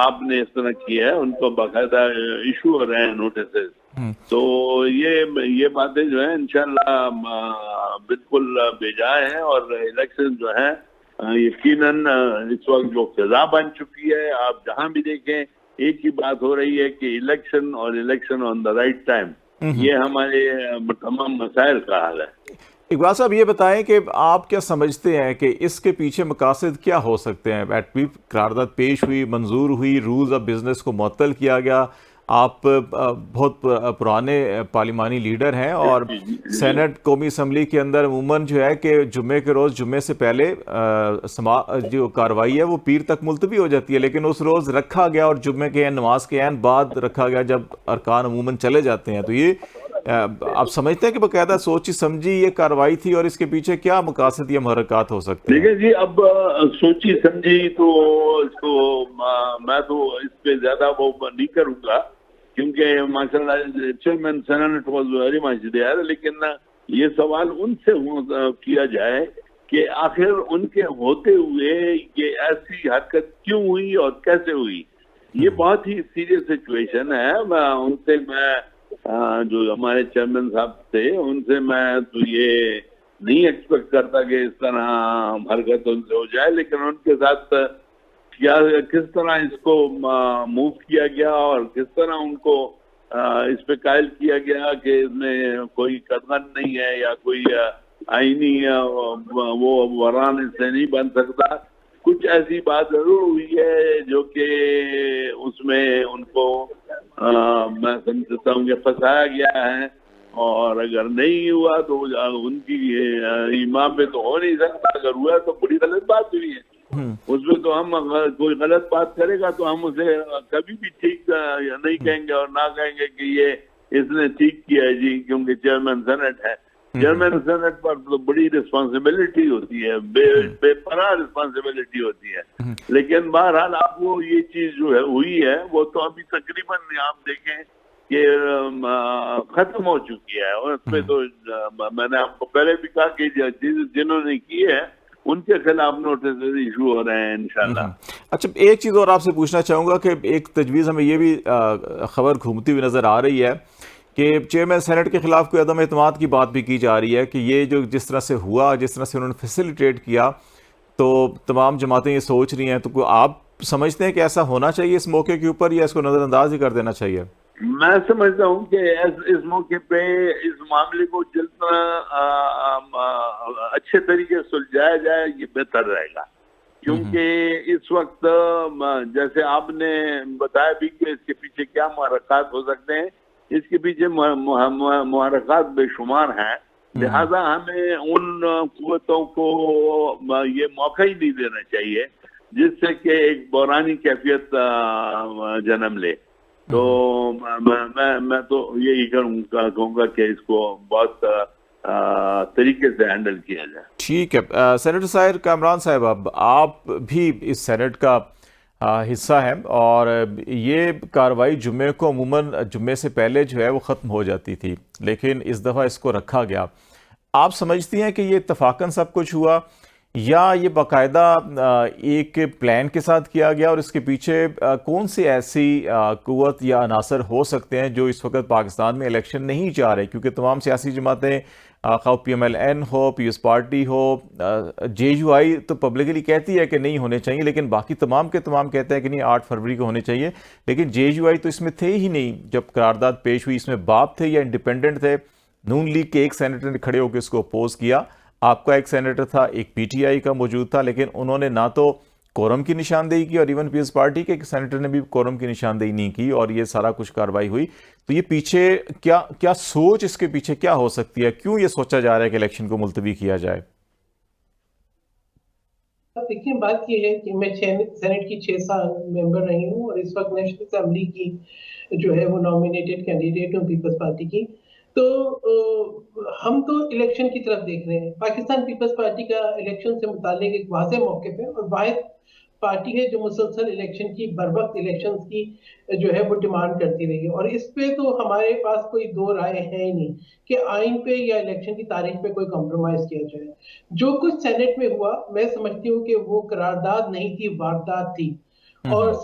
آپ نے اس طرح کیا ہے، ان کو باقاعدہ ایشو ہو رہے ہیں نوٹسز. تو یہ باتیں جو ہیں انشاءاللہ بالکل بجا ہیں، اور الیکشن جو ہے یقیناً اس وقت جو فضا بن چکی ہے، آپ جہاں بھی دیکھیں ایک ہی بات ہو رہی ہے کہ الیکشن، اور election on the right time. یہ ہمارے تمام مسائل کا حل ہے. اقبال صاحب یہ بتائیں کہ آپ کیا سمجھتے ہیں کہ اس کے پیچھے مقاصد کیا ہو سکتے ہیں؟ قرارداد پیش ہوئی، منظور ہوئی، رولز آف بزنس کو معطل کیا گیا. آپ بہت پرانے پارلیمانی لیڈر ہیں، اور سینٹ قومی اسمبلی کے اندر عموماً جو ہے کہ جمعے کے روز، جمعے سے پہلے جو کارروائی ہے وہ پیر تک ملتوی ہو جاتی ہے، لیکن اس روز رکھا گیا اور جمعے کے نماز کے عین بعد رکھا گیا جب ارکان عموماً چلے جاتے ہیں. تو یہ آپ سمجھتے ہیں کہ باقاعدہ سوچی سمجھی یہ کارروائی تھی، اور اس کے پیچھے کیا مقاصد یا محرکات ہو سکتے ہیں؟ دیکھیں جی، اب سوچی سمجھی تو اس کو میں تو اس پہ زیادہ وہ نہیں کروں گا، کیونکہ ماشاء اللہ chairman senate was very much there. لیکن یہ سوال ان سے کیا جائے کہ آخر ان کے ہوتے ہوئے یہ ایسی حرکت کیوں ہوئی اور کیسے ہوئی. یہ بہت ہی سیریس سچویشن ہے. ان سے میں جو ہمارے چیئرمین صاحب تھے، ان سے میں تو یہ نہیں ایکسپیکٹ کرتا کہ اس طرح حرکت ان سے ہو جائے، لیکن ان کے ساتھ کس طرح اس کو موو کیا گیا اور کس طرح ان کو اس پہ قائل کیا گیا کہ اس میں کوئی قدغن نہیں ہے یا کوئی آئینی وہ وران اس سے نہیں بن سکتا. کچھ ایسی بات ضرور ہوئی ہے جو کہ اس میں ان کو میں سمجھتا ہوں کہ پھنسایا گیا ہے، اور اگر نہیں ہوا تو ان کی ایمان پہ تو ہو نہیں سکتا. اگر ہوا تو بڑی غلط بات ہوئی ہے. اس میں تو ہم کوئی غلط بات کرے گا تو ہم اسے کبھی بھی ٹھیک نہیں کہیں گے، اور نہ کہیں گے کہ یہ اس نے ٹھیک کیا ہے جی، کیونکہ چیئرمین سینٹ ہے. چیئرمین سینٹ پر تو بڑی رسپانسبلٹی ہوتی ہے، بے پناہ رسپانسبلٹی ہوتی ہے. لیکن بہرحال آپ کو یہ چیز جو ہے ہوئی ہے وہ تو ابھی تقریباً آپ دیکھیں کہ ختم ہو چکی ہے. اور اس پہ تو میں نے آپ کو پہلے بھی کہا کہ جنہوں نے کی ہے ان کے خلاف نوٹس ایشو ہو رہے ہیں انشاءاللہ. اچھا، ایک چیز اور آپ سے پوچھنا چاہوں گا کہ ایک تجویز ہمیں یہ بھی خبر گھومتی ہوئی نظر آ رہی ہے کہ چیئرمین سینٹ کے خلاف کوئی عدم اعتماد کی بات بھی کی جا رہی ہے کہ یہ جو جس طرح سے ہوا، جس طرح سے انہوں نے فیسیلیٹیٹ کیا، تو تمام جماعتیں یہ سوچ رہی ہیں. تو آپ سمجھتے ہیں کہ ایسا ہونا چاہیے اس موقع کے اوپر، یا اس کو نظر انداز ہی کر دینا چاہیے؟ میں سمجھتا ہوں کہ اس موقع پہ اس معاملے کو جتنا اچھے طریقے سے سلجھایا جائے یہ بہتر رہے گا. کیونکہ اس وقت جیسے آپ نے بتایا بھی کہ اس کے پیچھے کیا محرکات ہو سکتے ہیں، اس کے پیچھے محرکات بے شمار ہیں. لہذا ہمیں ان قوتوں کو یہ موقع ہی نہیں دینا چاہیے جس سے کہ ایک بحرانی کیفیت جنم لے. تو میں تو یہی کہوں گا کہ اس کو بہت طریقے سے ہینڈل کیا جائے. ٹھیک ہے. سینیٹر صاحب کامران صاحب، اب آپ بھی اس سینٹ کا حصہ ہیں، اور یہ کارروائی جمعے کو عموماً جمعے سے پہلے جو ہے وہ ختم ہو جاتی تھی، لیکن اس دفعہ اس کو رکھا گیا. آپ سمجھتی ہیں کہ یہ اتفاقاً سب کچھ ہوا، یا یہ باقاعدہ ایک پلان کے ساتھ کیا گیا، اور اس کے پیچھے کون سی ایسی قوت یا عناصر ہو سکتے ہیں جو اس وقت پاکستان میں الیکشن نہیں چاہ رہے؟ کیونکہ تمام سیاسی جماعتیں، خواہ پی ایم ایل این ہو، پیپلز پارٹی ہو، جے یو آئی تو پبلکلی کہتی ہے کہ نہیں ہونے چاہیے، لیکن باقی تمام کے تمام کہتے ہیں کہ نہیں 8 فروری کو ہونے چاہیے. لیکن جے یو آئی تو اس میں تھے ہی نہیں جب قرارداد پیش ہوئی. اس میں باپ تھے یا انڈیپینڈنٹ تھے؟ نون لیگ کے ایک سینیٹر نے کھڑے ہو کے اس کو اپوز کیا، آپ کا ایک سینیٹر تھا، ایک پی ٹی آئی کا موجود تھا، لیکن انہوں نے نہ تو کورم کی نشاندہی کی، اور ایون پیپلز پارٹی کے ایک سینیٹر نے بھی کورم کی نشاندہی نہیں کی، اور یہ سارا کچھ کارروائی ہوئی. تو یہ پیچھے کیا سوچ، اس کے پیچھے کیا ہو سکتی ہے؟ کیوں یہ سوچا جا رہا ہے کہ الیکشن کو ملتوی کیا جائے؟ دیکھیں، بات یہ ہے کہ میں سینٹ کی 6 سال ممبر رہی ہوں، اور اس وقت نیشنل اسمبلی کی جو ہے وہ نامینیٹڈ کینڈیڈیٹ ہوں پیپلز پارٹی کی. تو ہم تو الیکشن کی طرف دیکھ رہے ہیں. پاکستان پیپلز پارٹی کا الیکشن سے متعلق ایک واضح موقف ہے، اور واحد پارٹی ہے جو مسلسل الیکشن کی، بر وقت الیکشن کی جو ہے وہ ڈیمانڈ کرتی رہی ہے. اور اس پہ تو ہمارے پاس کوئی دو رائے ہے ہی نہیں کہ آئین پہ یا الیکشن کی تاریخ پہ کوئی کمپرومائز کیا جائے. جو کچھ سینٹ میں ہوا، میں سمجھتی ہوں کہ وہ قرارداد نہیں تھی، واردات تھی. اور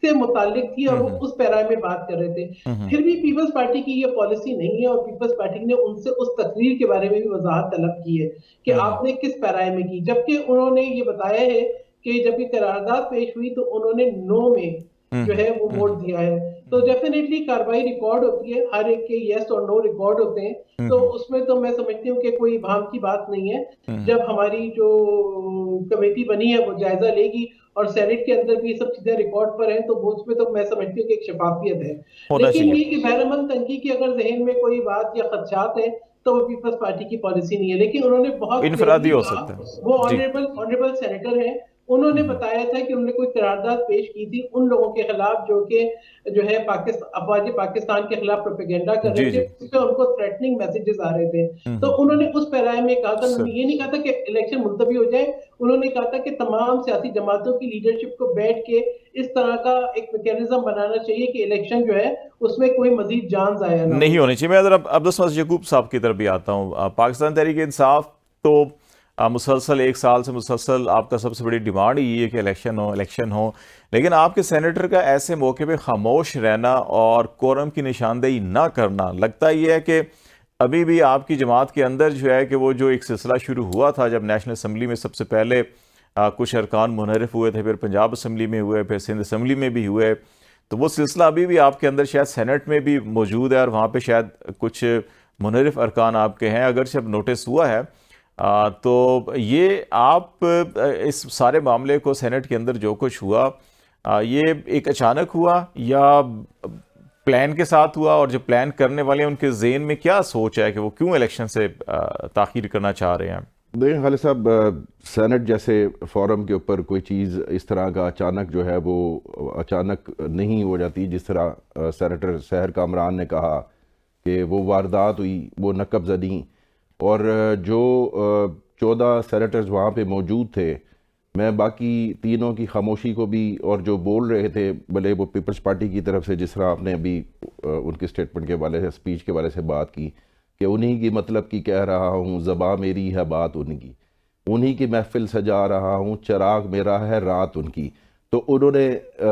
سے متعلق تھی اور وہ اس پیرا میں بات کر رہے تھے. پھر بھی پیپلز پارٹی کی یہ پالیسی نہیں ہے اور پیپلز پارٹی نے ان سے اس تقریر کے بارے میں بھی وضاحت طلب کی ہے کہ آپ نے کس پیرا میں کی, جبکہ انہوں نے یہ بتایا ہے کہ جب یہ قرارداد پیش ہوئی تو انہوں نے نو میں جو ہے وہ ووٹ دیا ہے. تو ڈیفینیٹلی کاروائی ریکارڈ ہوتی ہے, ہر ایک کے یس اور نو ریکارڈ ہوتے ہیں, تو اس میں تو میں سمجھتی ہوں کہ کوئی ابہام کی بات نہیں ہے. جب ہماری جو کمیٹی بنی ہے وہ جائزہ لے گی اور سینٹ کے اندر بھی یہ سب چیزیں ریکارڈ پر ہیں تو اس میں تو میں سمجھتی ہوں کہ ایک شفافیت ہے. لیکن یہ کہ بہر عمل تنقید کی اگر ذہن میں کوئی بات یا خدشات ہیں تو وہ پیپلز پارٹی کی پالیسی نہیں ہے. لیکن انہوں نے بہت انفرادی ہو سکتا ہے. وہ آنریبل سینیٹر ہیں, انہوں نے بتایا تھا کہ انہوں نے کوئی قرارداد پیش کی تھی ان لوگوں کے خلاف جو ہے افواج پاکستان کے خلاف پروپیگنڈا کر رہے تھے, اس پہ ان کو تھریٹننگ میسیجز آ رہے تھے. تو انہوں نے اس پیرائے میں کہا تھا, انہوں نے یہ نہیں کہا تھا کہ الیکشن ملتوی ہو جائے, انہوں نے کہا تھا کہ تمام سیاسی جماعتوں کی لیڈرشپ کو بیٹھ کے اس طرح کا ایک میکینزم بنانا چاہیے کہ الیکشن جو ہے اس میں کوئی مزید جان ضائع نہیں ہونی چاہیے. میں ذرا عبدالسمد یعقوب صاحب کی طرف بھی آتا ہوں. پاکستان تحریک انصاف تو مسلسل ایک سال سے مسلسل آپ کا سب سے بڑی ڈیمانڈ یہ ہے کہ الیکشن ہو, لیکن آپ کے سینیٹر کا ایسے موقع پہ خاموش رہنا اور کورم کی نشاندہی نہ کرنا, لگتا یہ ہے کہ ابھی بھی آپ کی جماعت کے اندر جو ہے کہ وہ جو ایک سلسلہ شروع ہوا تھا جب نیشنل اسمبلی میں سب سے پہلے کچھ ارکان منحرف ہوئے تھے, پھر پنجاب اسمبلی میں ہوئے, پھر سندھ اسمبلی میں بھی ہوئے, تو وہ سلسلہ ابھی بھی آپ کے اندر شاید سینٹ میں بھی موجود ہے اور وہاں پہ شاید کچھ منحرف ارکان آپ کے ہیں, اگرچہ اب نوٹس ہوا ہے. تو یہ آپ اس سارے معاملے کو سینٹ کے اندر جو کچھ ہوا یہ ایک اچانک ہوا یا پلان کے ساتھ ہوا, اور جو پلان کرنے والے ہیں ان کے ذہن میں کیا سوچ ہے کہ وہ کیوں الیکشن سے تاخیر کرنا چاہ رہے ہیں؟ دیکھیں خالد صاحب, سینٹ جیسے فورم کے اوپر کوئی چیز اس طرح کا اچانک جو ہے وہ اچانک نہیں ہو جاتی. جس طرح سینیٹر سحر کامران نے کہا کہ وہ واردات ہوئی, وہ نقب زدیں, اور جو 14 سینیٹرز وہاں پہ موجود تھے, میں باقی تینوں کی خاموشی کو بھی, اور جو بول رہے تھے بھلے وہ پیپلز پارٹی کی طرف سے, جس طرح آپ نے ابھی ان کے سٹیٹمنٹ کے والے سے, اسپیچ کے والے سے بات کی کہ انہی کی مطلب کی کہہ رہا ہوں, زباں میری ہے بات ان کی, انہی کی محفل سجا رہا ہوں, چراغ میرا ہے رات ان کی. تو انہوں نے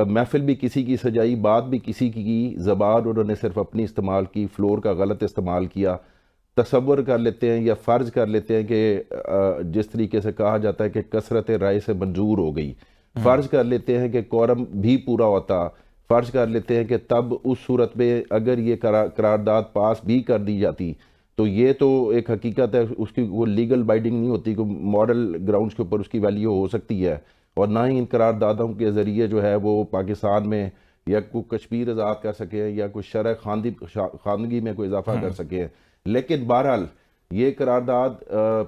محفل بھی کسی کی سجائی, بات بھی کسی کی, زبان انہوں نے صرف اپنی استعمال کی, فلور کا غلط استعمال کیا. تصور کر لیتے ہیں یا فرض کر لیتے ہیں کہ جس طریقے سے کہا جاتا ہے کہ کثرت رائے سے منظور ہو گئی, فرض کر لیتے ہیں کہ کورم بھی پورا ہوتا, فرض کر لیتے ہیں کہ تب اس صورت میں اگر یہ قرارداد پاس بھی کر دی جاتی تو یہ تو ایک حقیقت ہے, اس کی وہ لیگل بائنڈنگ نہیں ہوتی, کوئی مورل گراؤنڈز کے اوپر اس کی ویلیو ہو سکتی ہے, اور نہ ہی ان قراردادوں کے ذریعے جو ہے وہ پاکستان میں یا کوئی کشمیر آزاد کر سکے یا کوئی شرح خواندگی میں کوئی اضافہ کر سکے. لیکن بہرحال یہ قرارداد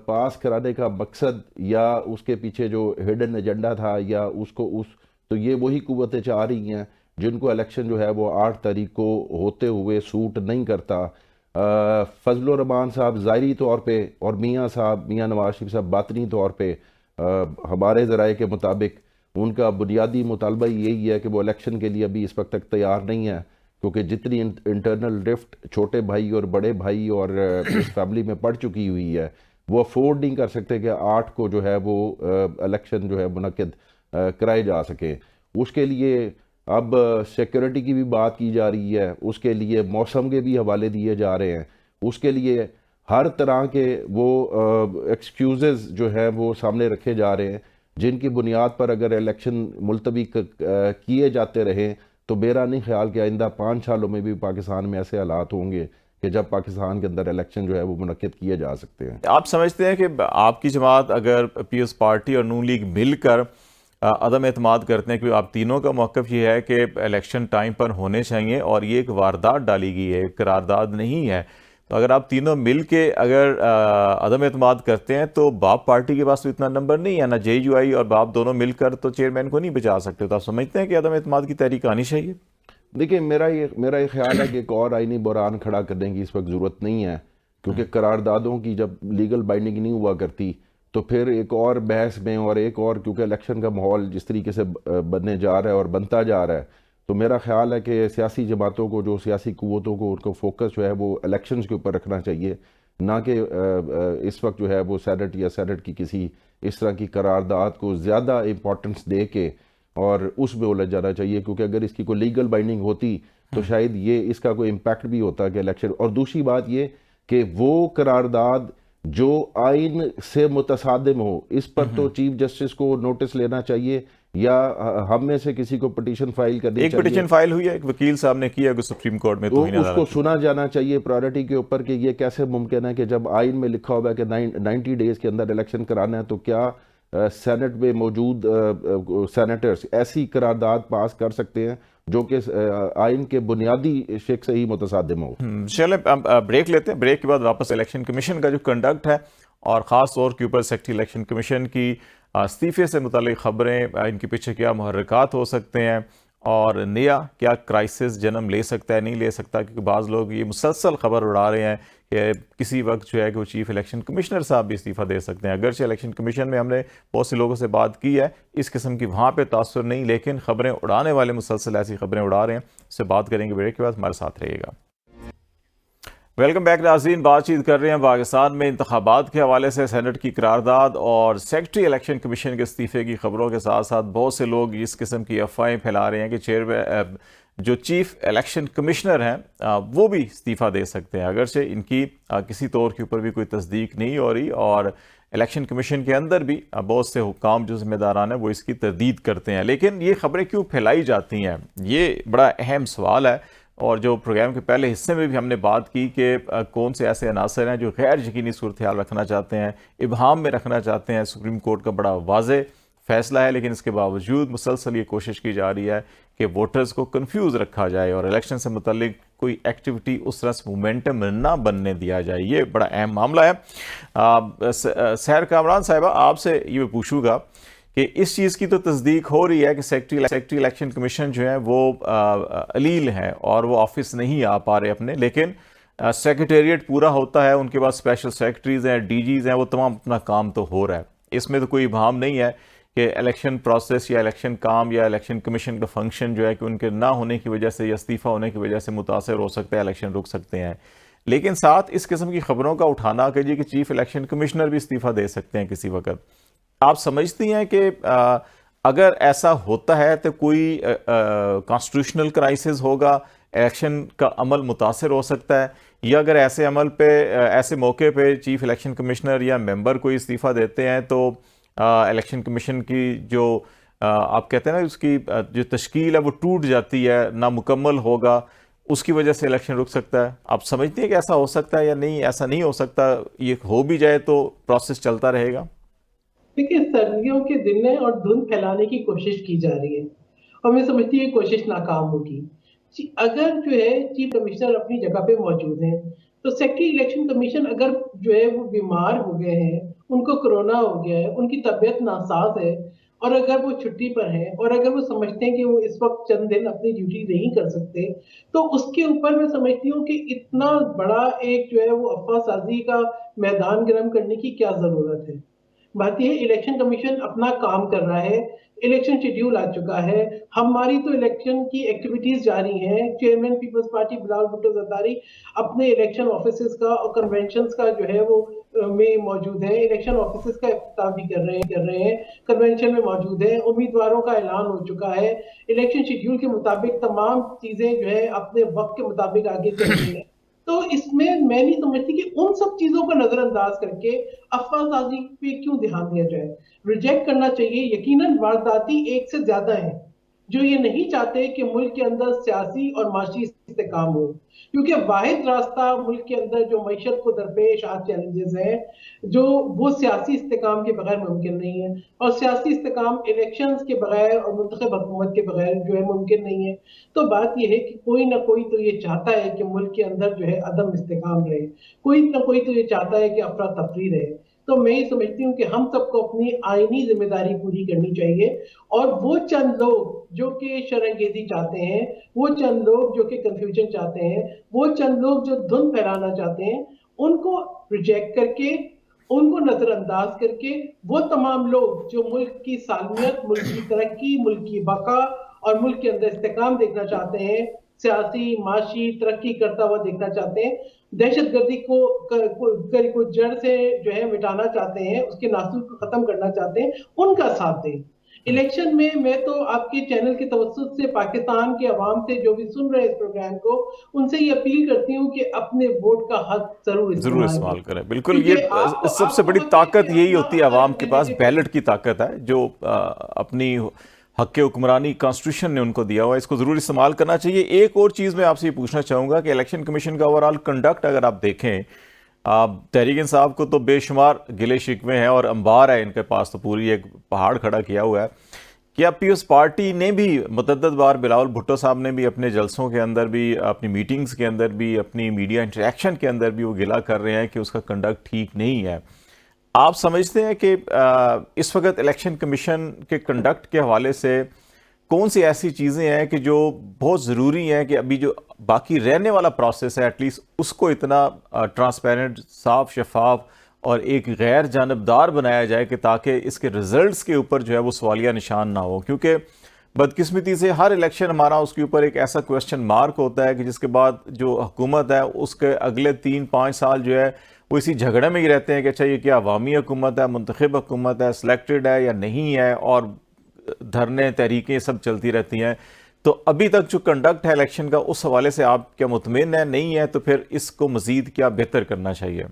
پاس کرانے کا مقصد یا اس کے پیچھے جو ہڈن ایجنڈا تھا یا تو یہ وہی قوتیں چاہ رہی ہیں جن کو الیکشن جو ہے وہ 8 تاریخ کو ہوتے ہوئے سوٹ نہیں کرتا. فضل الرحمان صاحب ظاہری طور پہ اور میاں نواز شریف صاحب باطنی طور پہ ہمارے ذرائع کے مطابق ان کا بنیادی مطالبہ یہی ہے کہ وہ الیکشن کے لیے ابھی اس وقت تک تیار نہیں ہے, کیونکہ جتنی انٹرنل رفٹ چھوٹے بھائی اور بڑے بھائی اور اس فیملی میں پڑ چکی ہوئی ہے, وہ افورڈ نہیں کر سکتے کہ 8 کو جو ہے وہ الیکشن جو ہے منعقد کرائے جا سکیں. اس کے لیے اب سیکورٹی کی بھی بات کی جا رہی ہے, اس کے لیے موسم کے بھی حوالے دیے جا رہے ہیں, اس کے لیے ہر طرح کے وہ ایکسکیوزز جو ہیں وہ سامنے رکھے جا رہے ہیں, جن کی بنیاد پر اگر الیکشن ملتوی کیے جاتے رہیں تو میرا نہیں خیال کہ آئندہ 5 سالوں میں بھی پاکستان میں ایسے حالات ہوں گے کہ جب پاکستان کے اندر الیکشن جو ہے وہ منعقد کیے جا سکتے ہیں. آپ سمجھتے ہیں کہ آپ کی جماعت اگر پیپلز پارٹی اور نون لیگ مل کر عدم اعتماد کرتے ہیں, کیونکہ آپ تینوں کا موقف یہ ہے کہ الیکشن ٹائم پر ہونے چاہیے اور یہ ایک واردات ڈالی گئی ہے, قرارداد نہیں ہے, تو اگر آپ تینوں مل کے اگر عدم اعتماد کرتے ہیں تو باپ پارٹی کے پاس تو اتنا نمبر نہیں ہے, نہ جے یو آئی اور باپ دونوں مل کر تو چیئرمین کو نہیں بچا سکتے, تو آپ سمجھتے ہیں کہ عدم اعتماد کی تحریک آنی چاہیے؟ دیکھیں میرا یہ خیال ہے کہ ایک اور آئینی بحران کھڑا کرنے کی اس وقت ضرورت نہیں ہے, کیونکہ قراردادوں کی جب لیگل بائنڈنگ نہیں ہوا کرتی تو پھر ایک اور بحث میں اور ایک اور, کیونکہ الیکشن کا ماحول جس طریقے سے بننے جا رہا ہے اور بنتا جا رہا ہے, تو میرا خیال ہے کہ سیاسی جماعتوں کو, جو سیاسی قوتوں کو, ان کو فوکس جو ہے وہ الیکشنز کے اوپر رکھنا چاہیے, نہ کہ اس وقت جو ہے وہ سینٹ یا سینٹ کی کسی اس طرح کی قرارداد کو زیادہ امپورٹنس دے کے اور اس میں الجھ جانا چاہیے، کیونکہ اگر اس کی کوئی لیگل بائنڈنگ ہوتی تو شاید یہ اس کا کوئی امپیکٹ بھی ہوتا کہ الیکشن. اور دوسری بات یہ کہ وہ قرارداد جو آئین سے متصادم ہو، اس پر تو چیف جسٹس کو نوٹس لینا چاہیے، یا ہم میں سے کسی کو پٹیشن فائل کرنی ایک چاہیے. پٹیشن فائل ہوئی ہے، ایک وکیل صاحب نے کیا کہ سپریم کورٹ میں تو توہین اس کو عدالت. سنا جانا چاہیے پرائرٹی کے اوپر کہ یہ کیسے ممکن ہے کہ جب آئین میں لکھا ہوا ہے کہ 90 ڈیز کے اندر الیکشن کرانا ہے، تو کیا سینٹ میں موجود سینیٹرز ایسی قرارداد پاس کر سکتے ہیں جو کہ آئین کے بنیادی شق سے ہی متصادم ہو. چلیں بریک لیتے ہیں، بریک کے بعد واپس الیکشن کمیشن کا جو کنڈکٹ ہے اور خاص طور کے اوپر سیکرٹری الیکشن کمیشن کی استعفے سے متعلق خبریں، ان کے پیچھے کیا محرکات ہو سکتے ہیں اور نیا کیا کرائسس جنم لے سکتا ہے، نہیں لے سکتا، کیونکہ بعض لوگ یہ مسلسل خبر اڑا رہے ہیں کہ کسی وقت جو ہے کہ وہ چیف الیکشن کمشنر صاحب بھی استعفیٰ دے سکتے ہیں. اگرچہ الیکشن کمیشن میں ہم نے بہت سے لوگوں سے بات کی ہے، اس قسم کی وہاں پہ تاثر نہیں، لیکن خبریں اڑانے والے مسلسل ایسی خبریں اڑا رہے ہیں. اس سے بات کریں گے بریک کے بعد، ہمارے ساتھ رہیے گا. ویلکم بیک ناظرین، بات چیت کر رہے ہیں پاکستان میں انتخابات کے حوالے سے سینٹ کی قرارداد اور سیکرٹری الیکشن کمیشن کے استعفے کی خبروں کے ساتھ ساتھ بہت سے لوگ اس قسم کی افواہیں پھیلا رہے ہیں کہ جو چیف الیکشن کمشنر ہیں وہ بھی استعفیٰ دے سکتے ہیں، اگرچہ ان کی کسی طور کے اوپر بھی کوئی تصدیق نہیں ہو رہی، اور الیکشن کمیشن کے اندر بھی بہت سے حکام جو ذمہ داران ہیں وہ اس کی تردید کرتے ہیں. لیکن یہ خبریں کیوں پھیلائی جاتی ہیں، یہ بڑا اہم سوال ہے. اور جو پروگرام کے پہلے حصے میں بھی ہم نے بات کی کہ کون سے ایسے عناصر ہیں جو غیر یقینی صورتحال رکھنا چاہتے ہیں، ابہام میں رکھنا چاہتے ہیں. سپریم کورٹ کا بڑا واضح فیصلہ ہے، لیکن اس کے باوجود مسلسل یہ کوشش کی جا رہی ہے کہ ووٹرز کو کنفیوز رکھا جائے اور الیکشن سے متعلق کوئی ایکٹیویٹی اس طرح سے مومنٹم نہ بننے دیا جائے. یہ بڑا اہم معاملہ ہے. سحر کامران صاحبہ، آپ سے یہ پوچھوں گا کہ اس چیز کی تو تصدیق ہو رہی ہے کہ سیکرٹری الیکشن کمیشن جو ہیں وہ علیل ہیں اور وہ آفس نہیں آ پا رہے اپنے، لیکن سیکریٹریٹ پورا ہوتا ہے، ان کے پاس اسپیشل سیکرٹریز ہیں، ڈی جیز ہیں، وہ تمام اپنا کام تو ہو رہا ہے. اس میں تو کوئی ابہام نہیں ہے کہ الیکشن پروسیس یا الیکشن کام یا الیکشن کمیشن کا فنکشن جو ہے کہ ان کے نہ ہونے کی وجہ سے یا استعفیٰ ہونے کی وجہ سے متاثر ہو سکتا ہے، الیکشن رک سکتے ہیں. لیکن ساتھ اس قسم کی خبروں کا اٹھانا کہ جی کہ چیف الیکشن کمشنر بھی استعفیٰ دے سکتے ہیں کسی وقت، آپ سمجھتی ہیں کہ اگر ایسا ہوتا ہے تو کوئی کانسٹیٹیوشنل کرائسس ہوگا، الیکشن کا عمل متاثر ہو سکتا ہے، یا اگر ایسے عمل پہ ایسے موقع پہ چیف الیکشن کمشنر یا ممبر کوئی استعفیٰ دیتے ہیں تو الیکشن کمیشن کی جو آپ کہتے ہیں نا اس کی جو تشکیل ہے وہ ٹوٹ جاتی ہے، نامکمل ہوگا، اس کی وجہ سے الیکشن رک سکتا ہے. آپ سمجھتے ہیں کہ ایسا ہو سکتا ہے یا نہیں، ایسا نہیں ہو سکتا، یہ ہو بھی جائے تو پروسیس چلتا رہے گا؟ دیکھیے، سردیوں کے دن ہیں اور دھند پھیلانے کی کوشش کی جا رہی ہے اور میں سمجھتی ہوں یہ کوشش ناکام ہوگی. اگر جو ہے چیف کمشنر اپنی جگہ پہ موجود ہیں تو سیکرٹری الیکشن کمیشن اگر جو ہے وہ بیمار ہو گئے ہیں، ان کو کرونا ہو گیا ہے، ان کی طبیعت ناساز ہے، اور اگر وہ چھٹی پر ہیں اور اگر وہ سمجھتے ہیں کہ وہ اس وقت چند دن اپنی ڈیوٹی نہیں کر سکتے، تو اس کے اوپر میں سمجھتی ہوں کہ اتنا بڑا ایک جو ہے وہ افواہ سازی کا میدان گرم کرنے کی کیا ضرورت ہے. بات یہ ہے الیکشن کمیشن اپنا کام کر رہا ہے، الیکشن شیڈیول آ چکا ہے، ہماری تو الیکشن کی ایکٹیویٹیز جاری ہیں. چیئرمین پیپلز پارٹی بلال بھٹو زرداری اپنے الیکشن آفیسز کا اور کنونشنز کا جو ہے وہ میں موجود ہے، الیکشن آفیسز کا افتتاح بھی کر رہے ہیں، کنونشن میں موجود ہیں، امیدواروں کا اعلان ہو چکا ہے، الیکشن شیڈیول کے مطابق تمام چیزیں جو ہے اپنے وقت کے مطابق آگے چل رہی ہیں. تو اس میں نہیں سمجھتی کہ ان سب چیزوں کو نظر انداز کر کے افواہ سازی پہ کیوں دھیان دیا جائے. ریجیکٹ کرنا چاہیے. یقیناً وارداتی ایک سے زیادہ ہیں جو یہ نہیں چاہتے کہ ملک کے اندر سیاسی اور معاشی استحکام ہو، کیونکہ واحد راستہ ملک کے اندر جو معیشت کو درپیش آج چیلنجز ہیں جو وہ سیاسی استحکام کے بغیر ممکن نہیں ہے، اور سیاسی استحکام الیکشنز کے بغیر اور منتخب حکومت کے بغیر جو ہے ممکن نہیں ہے. تو بات یہ ہے کہ کوئی نہ کوئی تو یہ چاہتا ہے کہ ملک کے اندر جو ہے عدم استحکام رہے، کوئی نہ کوئی تو یہ چاہتا ہے کہ افراتفری رہے. تو میں یہ سمجھتی ہوں کہ ہم سب کو اپنی آئینی ذمہ داری پوری کرنی چاہیے، اور وہ چند لوگ جو کہ شرانگیزی چاہتے ہیں، وہ چند لوگ جو کہ کنفیوژن چاہتے ہیں، وہ چند لوگ جو دھند پھیلانا چاہتے ہیں، ان کو ریجیکٹ کر کے، ان کو نظر انداز کر کے وہ تمام لوگ جو ملک کی سالمیت، ملک کی ترقی، ملک کی بقا اور ملک کے اندر استحکام دیکھنا چاہتے ہیں، سیاسی معاشی ترقی کرتا ہوا دیکھنا چاہتے ہیں، دہشت گردی کو جڑ سے جو ہے مٹانا چاہتے ہیں، اس کے ناسور کو ختم کرنا چاہتے ہیں، ان کا ساتھ دیں. الیکشن میں میں تو آپ کے چینل کے توسط سے پاکستان کے عوام سے جو بھی سن رہے ہیں اس پروگرام کو، ان سے یہ اپیل کرتی ہوں کہ اپنے ووٹ کا حق ضرور استعمال کریں. بالکل، کیونکہ یہ سب سے بڑی طاقت یہی ہوتی ہے عوام کے پاس، بیلٹ کی طاقت ہے جو اپنی حق حکمرانی کانسٹیٹیوشن نے ان کو دیا ہوا ہے، اس کو ضرور استعمال کرنا چاہیے. ایک اور چیز میں آپ سے یہ پوچھنا چاہوں گا کہ الیکشن کمیشن کا اوورآل کنڈکٹ اگر آپ دیکھیں، تحریک انصاف کو تو بے شمار گلے شکوے ہیں اور انبار ہے ان کے پاس، تو پوری ایک پہاڑ کھڑا کیا ہوا ہے. کیا پیپلز پارٹی نے بھی متعدد بار بلاول بھٹو صاحب نے بھی اپنے جلسوں کے اندر بھی، اپنی میٹنگز کے اندر بھی، اپنی میڈیا انٹریکشن کے اندر بھی وہ گلہ کر رہے ہیں کہ اس کا کنڈکٹ ٹھیک نہیں ہے. آپ سمجھتے ہیں کہ اس وقت الیکشن کمیشن کے کنڈکٹ کے حوالے سے کون سی ایسی چیزیں ہیں کہ جو بہت ضروری ہیں کہ ابھی جو باقی رہنے والا پروسیس ہے ایٹ لیسٹ اس کو اتنا ٹرانسپیرنٹ، صاف، شفاف اور ایک غیر جانبدار بنایا جائے کہ تاکہ اس کے ریزلٹس کے اوپر جو ہے وہ سوالیہ نشان نہ ہو؟ کیونکہ بدقسمتی سے ہر الیکشن ہمارا اس کے اوپر ایک ایسا کویسچن مارک ہوتا ہے کہ جس کے بعد جو حکومت ہے اس کے اگلے 3-5 سال جو ہے وہ اسی جھگڑے میں ہی رہتے ہیں کہ اچھا یہ کیا عوامی حکومت ہے، منتخب حکومت ہے، سلیکٹڈ ہے یا نہیں ہے، اور دھرنے، تحریکیں سب چلتی رہتی ہیں. تو ابھی تک جو کنڈکٹ ہے الیکشن کا، اس حوالے سے آپ کیا مطمئن ہیں؟ نہیں ہے تو پھر اس کو مزید کیا بہتر کرنا چاہیے؟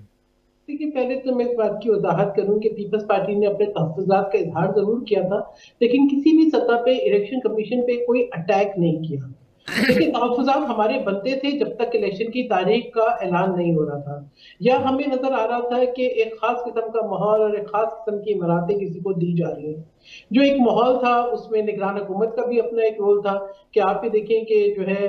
دیکھیے، پہلے تو میں اس بات کی وضاحت کروں کہ پیپلز پارٹی نے اپنے تحفظات کا اظہار ضرور کیا تھا، لیکن کسی بھی سطح پہ الیکشن کمیشن پہ کوئی اٹیک نہیں کیا. لیکن تحفظات ہمارے بنتے تھے جب تک الیکشن کی تاریخ کا اعلان نہیں ہو رہا تھا، یا ہمیں نظر آ رہا تھا کہ ایک خاص قسم کا ماحول اور ایک خاص قسم کی اماراتیں کسی کو دی جا رہی ہیں. جو ایک ماحول تھا اس میں نگران حکومت کا بھی اپنا ایک رول تھا کہ آپ یہ دیکھیں کہ جو ہے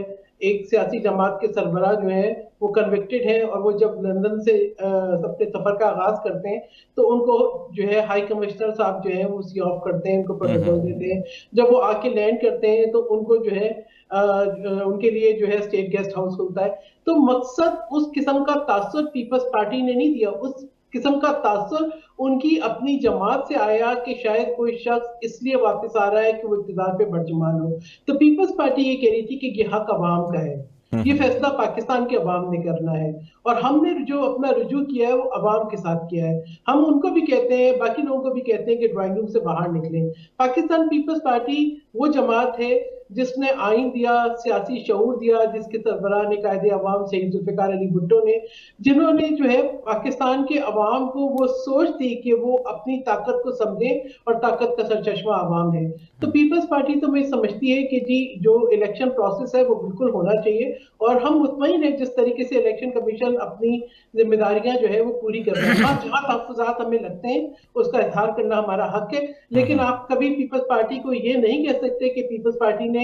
ایک سیاسی جماعت کے سربراہ جو ہیں وہ کنوکٹڈ ہیں، اور وہ جب لندن سے اپنے سفر کا آغاز کرتے ہیں تو ان کو جو ہے ہائی کمشنر صاحب جو ہیں وہ سی آف کرتے ہیں، ان کو پروٹوکول دیتے ہیں. جب وہ آ کے لینڈ کرتے ہیں تو ان کو جو ہے ان کے لیے جو ہے اسٹیٹ گیسٹ ہاؤس ہوتا ہے. تو مقصد اس قسم کا تاثر پیپلز پارٹی نے نہیں دیا، اس قسم کا تاثر ان کی اپنی جماعت سے آیا کہ شاید کوئی شخص اس لیے واپس آ رہا ہے کہ وہ اقتدار پہ برجمان ہو. تو پیپلز پارٹی یہ کہہ رہی تھی کہ یہ حق عوام کا ہے، یہ فیصلہ پاکستان کے عوام نے کرنا ہے، اور ہم نے جو اپنا رجوع کیا ہے وہ عوام کے ساتھ کیا ہے. ہم ان کو بھی کہتے ہیں، باقی لوگوں کو بھی کہتے ہیں کہ ڈرائنگ روم سے باہر نکلیں. پاکستان پیپلز پارٹی وہ جماعت ہے جس نے آئین دیا، سیاسی شعور دیا، جس کے سربراہ نے قائد عوام سید ذوالفقار علی بھٹو نے، جنہوں نے جو ہے پاکستان کے عوام کو وہ سوچ دی کہ وہ اپنی طاقت کو سمجھیں اور طاقت کا سرچشمہ عوام ہے. تو پیپلز پارٹی تو میں سمجھتی ہے کہ جی جو الیکشن پروسیس ہے وہ بالکل ہونا چاہیے، اور ہم مطمئن ہیں جس طریقے سے الیکشن کمیشن اپنی ذمہ داریاں جو ہے وہ پوری کر رہے ہیں. ہاں، جہاں تحفظات ہمیں لگتے ہیں اس کا اظہار کرنا ہمارا حق ہے، لیکن آپ کبھی پیپلز پارٹی کو یہ نہیں کہہ سکتے کہ پیپلز پارٹی نے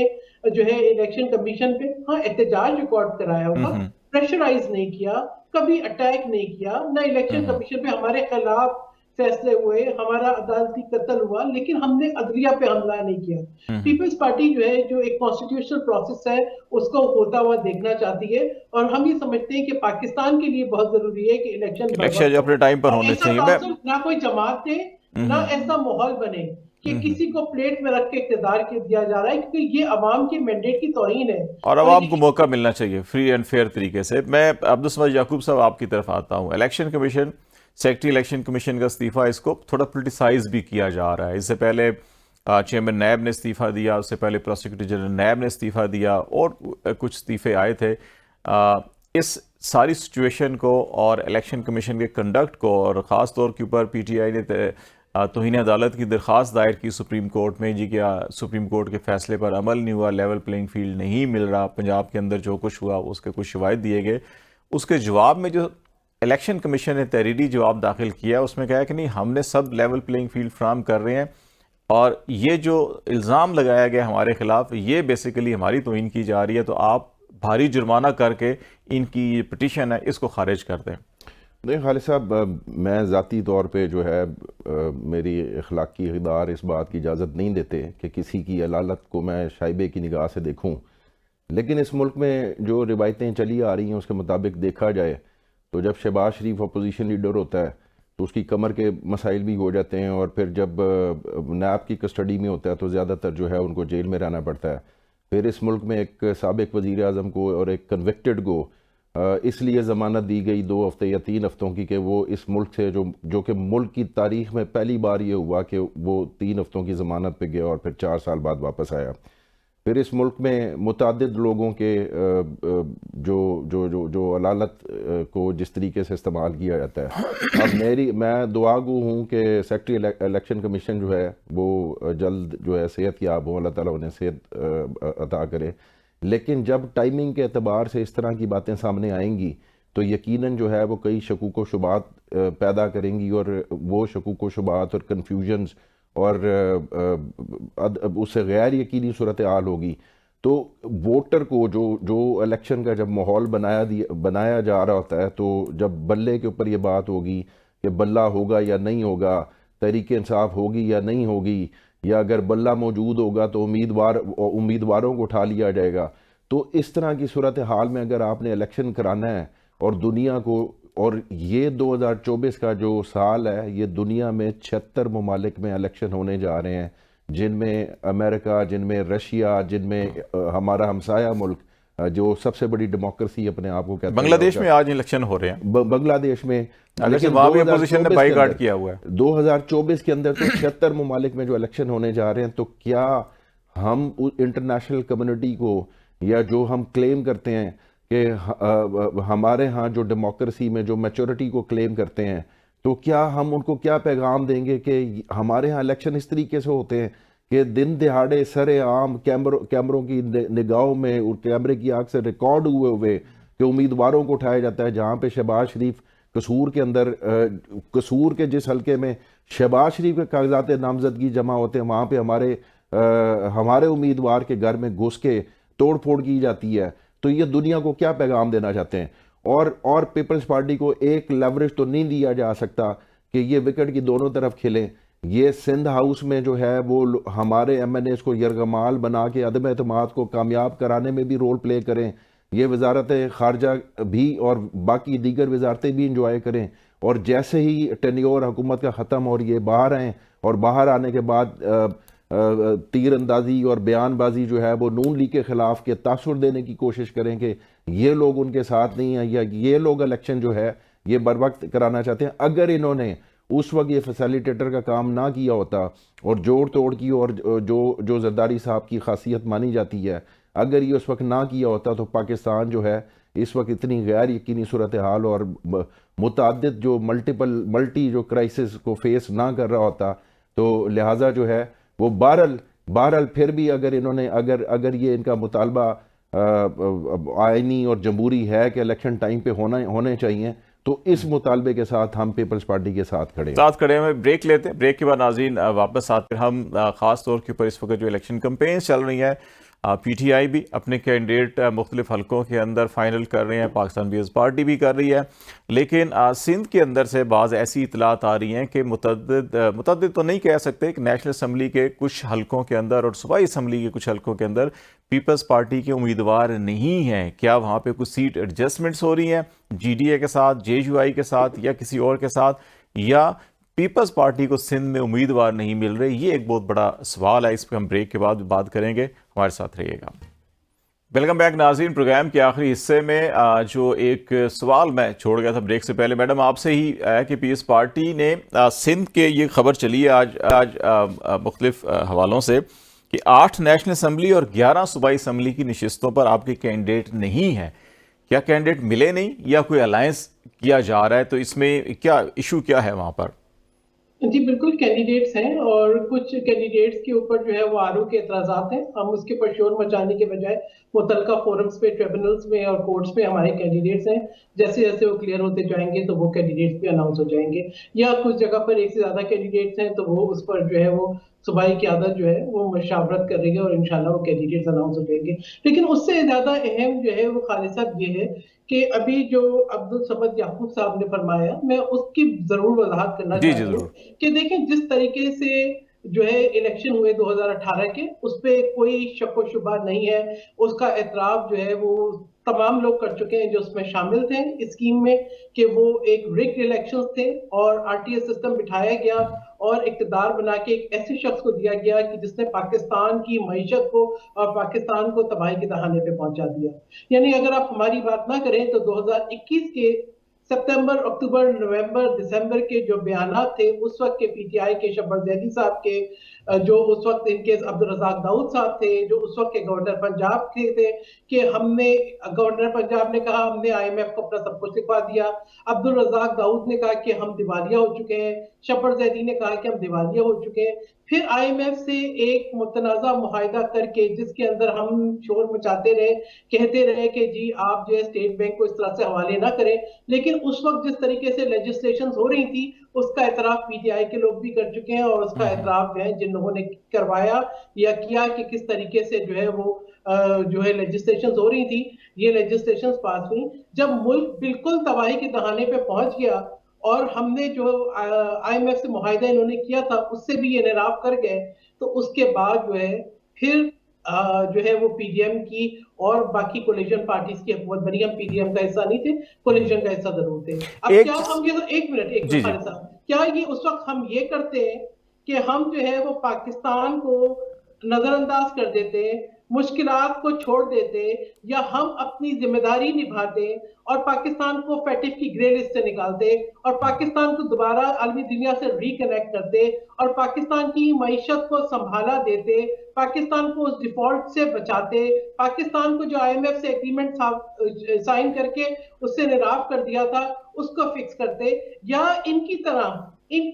جو ہے الیکشن کمیشن پہ ہاں احتجاج ریکارڈ کرایا ہوگا، پریشرائز نہیں کیا، کبھی اٹیک نہیں کیا، نہ الیکشن کمیشن پہ ہمارے خلاف فیصلے ہوئے، ہمارا عدالتی قتل ہوا، لیکن ہم نے عدلیہ پہ حملہ نہیں کیا. پیپلز پارٹی جو ہے جو ایک کانسٹیٹیوشنل پروسیس ہے اس کو ہوتا ہوا دیکھنا چاہتی ہے، اور ہم یہ سمجھتے ہیں کہ پاکستان کے لیے بہت ضروری ہے کہ الیکشن اپنے ٹائم پر ہونے چاہیے. نہ کوئی جماعت دے، نہ ایسا ماحول بنے کہ کسی کو پلیٹ میں رکھ کے اقتدار دیا جا رہا ہے، کیونکہ یہ عوام کے مینڈیٹ کی توہین ہے اور عوام کو موقع ملنا چاہیے فری اینڈ فیئر طریقے سے. میں عبدالصمد یعقوب صاحب آپ کی طرف آتا ہوں. Election commission, secretary election commission کا استعفیٰ، اس کو تھوڑا پولیٹیسائز بھی کیا جا رہا ہے. اس سے پہلے چیئرمین نیب نے استعفیٰ دیا، اس سے پہلے پروسیکیوٹر جنرل نیب نے استعفیٰ دیا، اور کچھ استعفے آئے تھے. اس ساری سچویشن کو اور الیکشن کمیشن کے کنڈکٹ کو، اور خاص طور کے اوپر پی ٹی آئی نے توہین عدالت کی درخواست دائر کی سپریم کورٹ میں، جی کیا سپریم کورٹ کے فیصلے پر عمل نہیں ہوا، لیول پلینگ فیلڈ نہیں مل رہا، پنجاب کے اندر جو کچھ ہوا اس کے کچھ شواہد دیے گئے. اس کے جواب میں جو الیکشن کمیشن نے تحریری جواب داخل کیا اس میں کہا کہ نہیں، ہم نے سب لیول پلینگ فیلڈ فراہم کر رہے ہیں، اور یہ جو الزام لگایا گیا ہمارے خلاف یہ بیسیکلی ہماری توہین کی جا رہی ہے، تو آپ بھاری جرمانہ کر کے ان کی یہ پٹیشن ہے اس کو خارج کر دیں. نہیں خالد صاحب، میں ذاتی طور پہ جو ہے میری اخلاقی اقدار اس بات کی اجازت نہیں دیتے کہ کسی کی علالت کو میں شائبے کی نگاہ سے دیکھوں، لیکن اس ملک میں جو روایتیں چلی آ رہی ہیں اس کے مطابق دیکھا جائے تو جب شہباز شریف اپوزیشن لیڈر ہوتا ہے تو اس کی کمر کے مسائل بھی ہو جاتے ہیں، اور پھر جب نیب کی کسٹڈی میں ہوتا ہے تو زیادہ تر جو ہے ان کو جیل میں رہنا پڑتا ہے. پھر اس ملک میں ایک سابق وزیر اعظم کو اور ایک کنوکٹڈ کو اس لیے ضمانت دی گئی 2 ہفتے یا 3 ہفتوں کی کہ وہ اس ملک سے جو کہ ملک کی تاریخ میں پہلی بار یہ ہوا کہ وہ 3 ہفتوں کی ضمانت پہ گیا اور پھر 4 سال بعد واپس آیا. پھر اس ملک میں متعدد لوگوں کے جو علالت کو جس طریقے سے استعمال کیا جاتا ہے. اب میں دعا گو ہوں کہ سیکٹری الیکشن کمیشن جو ہے وہ جلد جو ہے صحت یاب ہو, اللہ تعالیٰ انہیں صحت عطا کرے. لیکن جب ٹائمنگ کے اعتبار سے اس طرح کی باتیں سامنے آئیں گی تو یقیناً جو ہے وہ کئی شکوک و شبہات پیدا کریں گی, اور وہ شکوک و شبہات اور کنفیوژنز اور اس سے غیر یقینی صورتحال ہوگی. تو ووٹر کو جو الیکشن کا جب ماحول بنایا جا رہا ہوتا ہے, تو جب بلے کے اوپر یہ بات ہوگی کہ بلہ ہوگا یا نہیں ہوگا, تحریک انصاف ہوگی یا نہیں ہوگی, یا اگر بلہ موجود ہوگا تو امیدواروں کو اٹھا لیا جائے گا. تو اس طرح کی صورتحال میں اگر آپ نے الیکشن کرانا ہے اور دنیا کو, اور یہ 2024 کا جو سال ہے یہ دنیا میں 76 ممالک میں الیکشن ہونے جا رہے ہیں, جن میں امریکہ, جن میں رشیا, جن میں ہمارا ہمسایہ ملک جو سب سے بڑی ڈیموکریسی اپنے آپ کو کہتا ہے, بنگلہ دیش میں آج الیکشن ہو رہے ہیں, بنگلہ دیش میں, لیکن وہاں بھی اپوزیشن نے بائی کاٹ کیا ہوا ہے. 2024 کے اندر تو 76 ممالک میں جو الیکشن ہونے جا رہے ہیں, تو کیا ہم انٹرنیشنل کمیونٹی کو, یا جو ہم کلیم کرتے ہیں کہ ہمارے ہاں جو ڈیموکریسی میں جو میچورٹی کو کلیم کرتے ہیں, تو کیا ہم ان کو کیا پیغام دیں گے کہ ہمارے ہاں الیکشن اس طریقے سے ہوتے ہیں کہ دن دہاڑے سر عام کیمروں کی نگاہوں میں اور کیمرے کی آنکھ سے ریکارڈ ہوئے کہ امیدواروں کو اٹھایا جاتا ہے, جہاں پہ شہباز شریف قصور کے جس حلقے میں شہباز شریف کے کاغذات نامزدگی جمع ہوتے ہیں, وہاں پہ ہمارے امیدوار کے گھر میں گھس کے توڑ پھوڑ کی جاتی ہے. تو یہ دنیا کو کیا پیغام دینا چاہتے ہیں؟ اور پیپلز پارٹی کو ایک لیوریج تو نہیں دیا جا سکتا کہ یہ وکٹ کی دونوں طرف کھلیں. یہ سندھ ہاؤس میں جو ہے وہ ہمارے ایم این ایز کو یرغمال بنا کے عدم اعتماد کو کامیاب کرانے میں بھی رول پلے کریں, یہ وزارت خارجہ بھی اور باقی دیگر وزارتیں بھی انجوائے کریں, اور جیسے ہی ٹینیور حکومت کا ختم اور یہ باہر آئیں, اور باہر آنے کے بعد تیر اندازی اور بیان بازی جو ہے وہ نون لیگ کے خلاف کے تاثر دینے کی کوشش کریں کہ یہ لوگ ان کے ساتھ نہیں ہیں, یا یہ لوگ الیکشن جو ہے یہ بر وقت کرانا چاہتے ہیں. اگر انہوں نے اس وقت یہ فیسیلیٹیٹر کا کام نہ کیا ہوتا اور جوڑ توڑ کی, اور جو زرداری صاحب کی خاصیت مانی جاتی ہے, اگر یہ اس وقت نہ کیا ہوتا, تو پاکستان جو ہے اس وقت اتنی غیر یقینی صورتحال اور متعدد جو ملٹی جو کرائسس کو فیس نہ کر رہا ہوتا. تو لہٰذا جو ہے وہ بہرحال پھر بھی اگر انہوں نے اگر یہ ان کا مطالبہ آئینی اور جمہوری ہے کہ الیکشن ٹائم پہ ہونے چاہیے, تو اس مطالبے کے ساتھ ہم پیپلز پارٹی کے ساتھ کھڑے ہیں. بریک لیتے ہیں, بریک کے بعد ناظرین واپس آتے ہیں. ہم خاص طور کے اوپر اس وقت جو الیکشن کمپینز چل رہی ہیں, پی ٹی آئی بھی اپنے کینڈیڈیٹ مختلف حلقوں کے اندر فائنل کر رہے ہیں, پاکستان پیپلز پارٹی بھی کر رہی ہے, لیکن سندھ کے اندر سے بعض ایسی اطلاعات آ رہی ہیں کہ متعدد تو نہیں کہہ سکتے کہ نیشنل اسمبلی کے کچھ حلقوں کے اندر اور صوبائی اسمبلی کے کچھ حلقوں کے اندر پیپلز پارٹی کے امیدوار نہیں ہیں. کیا وہاں پہ کچھ سیٹ ایڈجسٹمنٹس ہو رہی ہیں جی ڈی اے کے ساتھ, جے یو آئی کے ساتھ, یا کسی اور کے ساتھ, یا پیپلز پارٹی کو سندھ میں امیدوار نہیں مل رہے؟ یہ ایک بہت بڑا سوال ہے, اس پہ ہم بریک کے بعد بات کریں گے. ہمارے ساتھ رہیے گا. ویلکم بیک ناظرین. پروگرام کے آخری حصے میں جو ایک سوال میں چھوڑ گیا تھا بریک سے پہلے, میڈم آپ سے ہی ہے کہ پیپلز پارٹی نے سندھ کے یہ خبر چلی ہے آج مختلف حوالوں سے کہ 8 نیشنل اسمبلی اور 11 صوبائی اسمبلی کی نشستوں پر آپ کے کینڈیڈیٹ نہیں ہیں. کیا کینڈیڈیٹ ملے نہیں یا کوئی الائنس کیا جا رہا ہے؟ تو اس میں کیا ایشو کیا ہے وہاں پر؟ جی بالکل کینڈیڈیٹس ہیں, اور کچھ کینڈیڈیٹس کے اوپر جو ہے وہ آر او کے اعتراضات ہیں. ہم اس کے پر شور مچانے کے بجائے متعلقہ فورمز پہ, ٹریبونلز میں اور کورٹس پہ ہمارے کینڈیڈیٹس ہیں. جیسے جیسے وہ کلیئر ہوتے جائیں گے تو وہ کینڈیڈیٹس بھی اناؤنس ہو جائیں گے, یا کچھ جگہ پر ایک سے زیادہ کینڈیڈیٹس ہیں تو وہ اس پر جو ہے وہ صوبائی قیادت جو ہے وہ مشاورت کر رہی ہے, اور انشاءاللہ وہ کینڈیڈیٹس اناؤنس ہو جائیں گے. لیکن اس سے زیادہ اہم جو ہے وہ خالد صاحب یہ ہے کہ ابھی جو عبدالصمد یعقوب صاحب نے فرمایا, میں اس کی ضرور وضاحت کرنا چاہتا ہوں کہ دیکھیں جس طریقے سے جو ہے الیکشن ہوئے 2018 کے، اس پہ کوئی شک و شبہ نہیں ہے، اس کا اعتراف جو ہے وہ تمام لوگ کر چکے ہیں جو اس میں شامل تھے اسکیم میں، کہ وہ ایک ریگڈ الیکشنز تھے اور آر ٹی ایس سسٹم بٹھایا گیا اور اقتدار بنا کے ایک ایسے شخص کو دیا گیا کہ جس نے پاکستان کی معیشت کو اور پاکستان کو تباہی کے دہانے پہ پہنچا دیا. یعنی اگر آپ ہماری بات نہ کریں تو 2021 کے ستمبر، اکتوبر، نومبر، دسمبر کے جو بیانات تھے اس وقت کے پی ٹی آئی کے شبر زیدی صاحب کے، جو اس وقت ان کے عبدالرزاق داؤد صاحب تھے، جو اس وقت کے گورنر پنجاب تھے، کہ ہم نے، گورنر پنجاب نے کہا ہم نے آئی ایم ایف کو اپنا سب کچھ لکھوا دیا، عبدالرزاق داؤد نے کہا کہ ہم دیوالیہ ہو چکے ہیں، شبر زیدی نے کہا کہ ہم دیوالیہ ہو چکے ہیں. پھر آئی ایم ایف سے ایک متنازع معاہدہ کر کے جس کے اندر ہم شور مچاتے رہے، کہتے رہے کہ جی آپ جو ہے اسٹیٹ بینک کو اس طرح سے حوالے نہ کریں، لیکن اس وقت جس طریقے سے لیجسلیشنز ہو رہی تھی اس کا اعتراف پی ٹی آئی کے لوگ بھی کر چکے ہیں، اور اس کا اعتراف جو ہے جن لوگوں نے کروایا یا کیا کہ کس طریقے سے جو ہے وہ جو ہے لیجسلیشنز ہو رہی تھی، یہ لیجسلیشنز پاس ہوئی. جب ملک بالکل تباہی کے دہانے پہ پہنچ گیا اور ہم نے جو آئی ایم ایف سے معاہدہ انہوں نے کیا تھا اس سے بھی یہ انحراف کر گئے، تو اس کے بعد جو ہے پھر جو ہے وہ پی ڈی ایم کی اور باقی کولیشن پارٹیز کی حکومت بنی. ہم پی ڈی ایم کا حصہ نہیں تھے، کولیشن کا حصہ ضرور تھے. اب کیا ہم یہ ایک منٹ خالد صاحب، کیا یہ اس وقت ہم یہ کرتے ہیں کہ ہم جو ہے وہ پاکستان کو نظر انداز کر دیتے، مشکلات کو چھوڑ دیتے، یا ہم اپنی ذمہ داری نبھاتے اور پاکستان کو فیٹف کی گرے لسٹ سے نکالتے اور پاکستان کو دوبارہ عالمی دنیا سے ری کنیکٹ کرتے اور پاکستان کی معیشت کو سنبھالا دیتے، پاکستان کو اس ڈیفالٹ سے بچاتے، پاکستان کو جو آئی ایم ایف سے ایگریمنٹ سائن کر کے اس سے انحراف کر دیا تھا اس کو فکس کرتے، یا ان کی طرح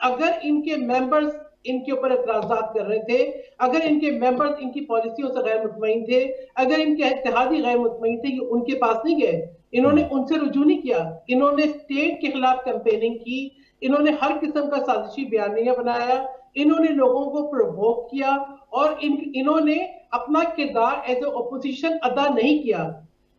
اگر ان کے ممبرز ان کے اوپر اعتراضات کر رہے تھے، اگر ان کے ممبرز ان کی پالیسیوں سے غیر مطمئن تھے، اگر ان کے اتحادی غیر مطمئن تھے، یہ ان کے پاس نہیں گئے، انہوں نے ان سے رجوع نہیں کیا، انہوں نے اسٹیٹ کے خلاف کیمپیننگ کی، انہوں نے ہر قسم کا سازشی بیانیہ بنایا، انہوں نے لوگوں کو پرووک کیا اور انہوں نے اپنا کردار ایز اے اپوزیشن ادا نہیں کیا.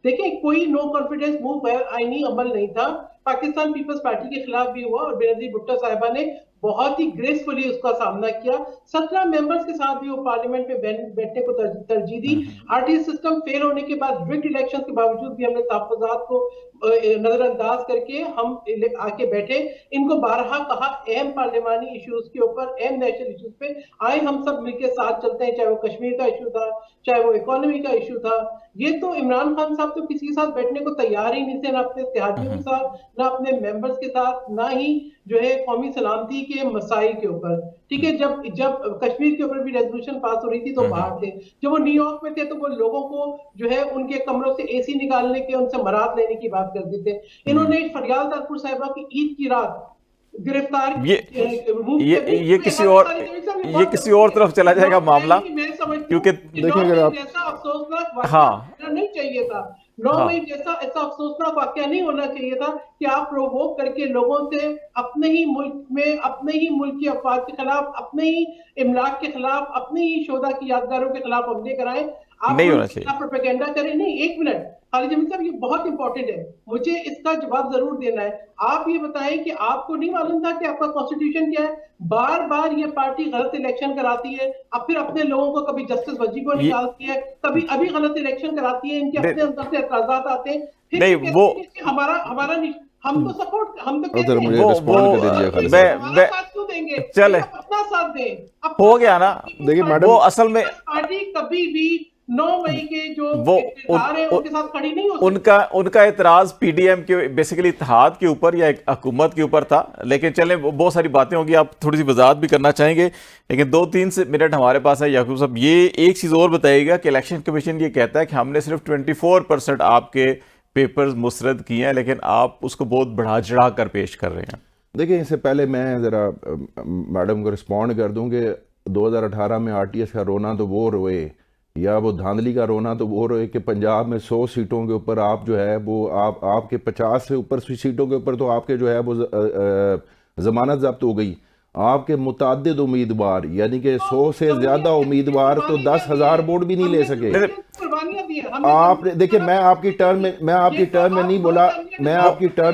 دیکھیں کوئی نو کانفیڈنس موو غیر آئینی عمل نہیں تھا. پاکستان پیپلز پارٹی کے خلاف بھی ہوا اور بینظیر بھٹو صاحبہ نے بہت ہی گریسفلی اس کا سامنا کیا. 17 ممبرز کے ساتھ بھی وہ پارلیمنٹ میں بیٹھنے کو ترجیح دی. R T S system fail ہونے کے بعد ریگڈ الیکشن کے باوجود بھی ہم نے تحفظات کو نظر انداز کر کے ہم آ کے بیٹھے. ان کو بارہا کہا اہم پارلیمانی ایشوز کے اوپر، اہم نیشنل ایشوز پہ آئے ہم سب مل کے ساتھ چلتے ہیں، چاہے وہ کشمیر کا ایشو تھا، چاہے وہ اکانومی کا ایشو تھا. یہ تو عمران خان صاحب تو کسی کے ساتھ بیٹھنے کو تیار ہی نہیں تھے، نہ اپنے اتحادیوں کے ساتھ، نہ اپنے ممبرز کے ساتھ، نہ ہی جو ہے قومی سلامتی کے مسائل کے اوپر. ٹھیک ہے، جب کشمیر کے اوپر بھی ریزولوشن پاس ہو رہی تھی تو باہر تھے. جب وہ نیو یارک میں تھے تو وہ لوگوں کو جو ہے ان کے کمروں سے اے سی نکالنے کے، ان سے مراد لینے کی بات کرتے تھے. انہوں نے فریال دارپور صاحبہ کی عید کی رات گرفتار، یہ کسی اور طرف چلا جائے گا معاملہ، کیونکہ دیکھیں اگر آپ ایسا افسوسناک واقعہ نہیں چاہیے تھا، 9 مئی جیسا ایسا افسوسناک واقعہ نہیں ہونا چاہیے تھا کہ آپ پرووک کر کے لوگوں سے اپنے ہی ملک میں، اپنے ہی ملک کی افواج کے خلاف، اپنے ہی املاک کے خلاف، اپنے ہی شہداء کی یادگاروں کے خلاف حملے کرائیں. آپ پروپیگنڈا کریں. نہیں، ایک منٹ خالد جمیل صاحب، یہ بہت امپورٹنٹ ہے، مجھے اس کا جواب ضرور دینا ہے. آپ یہ بتائیں کہ آپ کو نہیں معلوم تھا کہ آپ کا کانسٹیٹیوشن کیا ہے؟ بار بار یہ پارٹی غلط الیکشن کراتی ہے، اب پھر اپنے لوگوں کو کبھی جسٹس وجی کو نکالتی ہے، کبھی ابھی غلط الیکشن کراتی ہے، ان کے اپنے اندر سے اعتراضات آتے ہیں. پھر ہمارا ہم تو سپورٹ، ہم تو کہتے ہیں ساتھ کیوں دیں گے؟ چلے اپنا ساتھ دیں. ہو گیا نا. دیکھیں میڈم، وہ اصل میں پارٹی کبھی بھی 9 مئی کے جو ادارے ہیں ان کے ساتھ کھڑی نہیں ہو سکتی. ان کا اعتراض پی ڈی ایم کے بیسیکلی اتحاد کے اوپر یا حکومت کے اوپر تھا. لیکن چلیں بہت ساری باتیں ہوگی، آپ تھوڑی سی وضاحت بھی کرنا چاہیں گے، لیکن 2-3 منٹ ہمارے پاس ہے. یعقوب صاحب، یہ ایک چیز اور بتائیے گا کہ الیکشن کمیشن یہ کہتا ہے کہ ہم نے صرف 24% آپ کے پیپرز مسترد کیے ہیں، لیکن آپ اس کو بہت بڑھا چڑھا کر پیش کر رہے ہیں. دیکھیں، اس سے پہلے میں ذرا میڈم کو رسپونڈ کر دوں کہ 2018 میں آر ٹی ایس کا رونا تو وہ روئے، یا وہ دھاندلی کا رونا تو وہ روئے کہ پنجاب میں 100 سیٹوں کے اوپر آپ جو ہے وہ آپ کے 50 سے اوپر سیٹوں کے اوپر تو آپ کے جو ہے وہ ضمانت ضبط ہو گئی. آپ کے متعدد امیدوار، یعنی کہ 100 سے زیادہ امیدوار تو 10,000 ووٹ بھی نہیں لے سکے. آپ دیکھیں، میں آپ کی ٹرم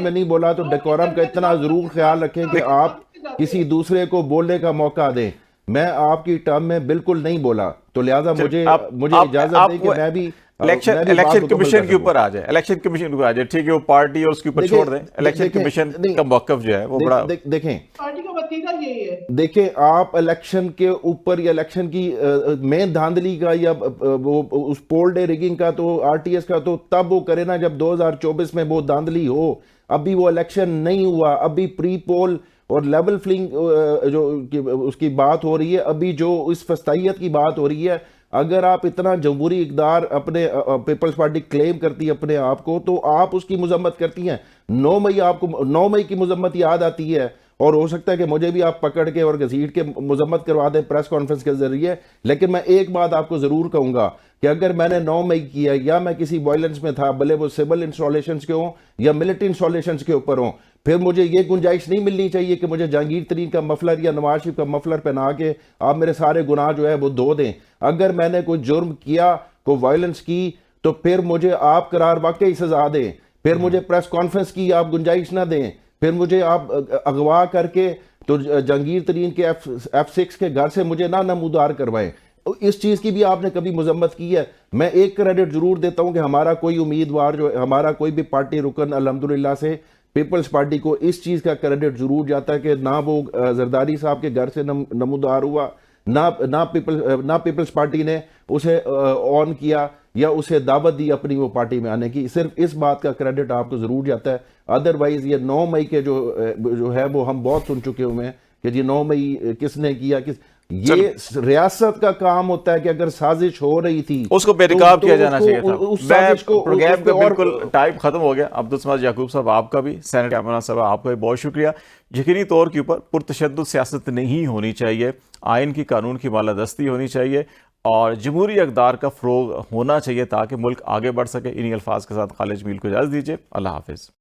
میں نہیں بولا تو ڈیکورم کا اتنا ضرور خیال رکھیں کہ آپ کسی دوسرے کو بولنے کا موقع دیں. میں آپ کی ٹرم میں بالکل نہیں بولا، تو لہٰذا مجھے اجازت دیں کہ میں بھی الیکشن کمیشن کے اوپر آ جائے، الیکشن کمیشن کے اوپر آ جائے، ٹھیک ہے وہ پارٹی اور اس کے اوپر چھوڑ دیں، الیکشن کمیشن کا موقف جو ہے وہ بڑا دیکھیں پارٹی کا وتیرہ یہی ہے۔ دیکھیں آپ الیکشن کے اوپر یا الیکشن کی مین دھاندلی کا یا وہ اس پول ڈے ریگنگ کا تو آر ٹی ایس کا تو تب وہ کرے نا جب 2024 میں وہ دھاندلی ہو۔ ابھی وہ الیکشن نہیں ہوا، ابھی پری پول اور لیول فلنگ جو اس کی بات ہو رہی ہے، ابھی جو اس فسطائیت کی بات ہو رہی ہے۔ اگر آپ اتنا جمہوری اقدار اپنے پیپلز پارٹی کلیم کرتی ہے اپنے آپ کو، تو آپ اس کی مذمت کرتی ہیں۔ 9 مئی آپ کو 9 مئی کی مذمت یاد آتی ہے، اور ہو سکتا ہے کہ مجھے بھی آپ پکڑ کے اور گھسیٹ کے مذمت کروا دیں پریس کانفرنس کے ذریعے، لیکن میں ایک بات آپ کو ضرور کہوں گا کہ اگر میں نے 9 مئی کیا یا میں کسی وائلنس میں تھا، بھلے وہ سول انسٹالیشنز کے ہوں یا ملٹری انسٹالیشنز کے اوپر ہوں، پھر مجھے یہ گنجائش نہیں ملنی چاہیے کہ مجھے جہانگیر ترین کا مفلر یا نواز شریف کا مفلر پہنا کے آپ میرے سارے گناہ جو ہے وہ دھو دیں۔ اگر میں نے کوئی جرم کیا، کوئی وائلنس کی، تو پھر مجھے آپ قرار واقعی سزا دیں، پھر مجھے پریس کانفرنس کی آپ گنجائش نہ دیں، پھر مجھے آپ اغوا کر کے تو جہانگیر ترین کے F6 کے گھر سے مجھے نہ نمودار کروائیں۔ اس چیز کی بھی آپ نے کبھی مذمت کی ہے؟ میں ایک کریڈٹ ضرور دیتا ہوں کہ ہمارا کوئی امیدوار جو ہمارا کوئی بھی پارٹی رکن الحمدللہ سے پیپلز پارٹی کو اس چیز کا کریڈٹ ضرور جاتا ہے کہ نہ وہ زرداری صاحب کے گھر سے نمودار ہوا، نہ پیپلز پارٹی نے اسے آن کیا یا اسے دعوت دی اپنی وہ پارٹی میں آنے کی۔ صرف اس بات کا کریڈٹ آپ کو ضرور جاتا ہے۔ ادروائز یہ 9 مئی کے جو ہے وہ ہم بہت سن چکے ہوئے ہیں کہ جی 9 مئی کس نے کیا، یہ ریاست کا کام ہوتا ہے کہ اگر سازش ہو رہی تھی اس کو بے نقاب کیا جانا چاہیے تھا۔ پروگرام کا بالکل ٹائم ختم ہو گیا۔ عبدالصمد یعقوب صاحب آپ کا بھی، سینٹ کامران صاحب آپ کا بھی بہت شکریہ۔ یقینی طور کے اوپر پرتشدد سیاست نہیں ہونی چاہیے، آئین کی قانون کی بالادستی ہونی چاہیے اور جمہوری اقدار کا فروغ ہونا چاہیے تاکہ ملک آگے بڑھ سکے۔ انہی الفاظ کے ساتھ خالد جمیل کو اجازت دیجیے، اللہ حافظ۔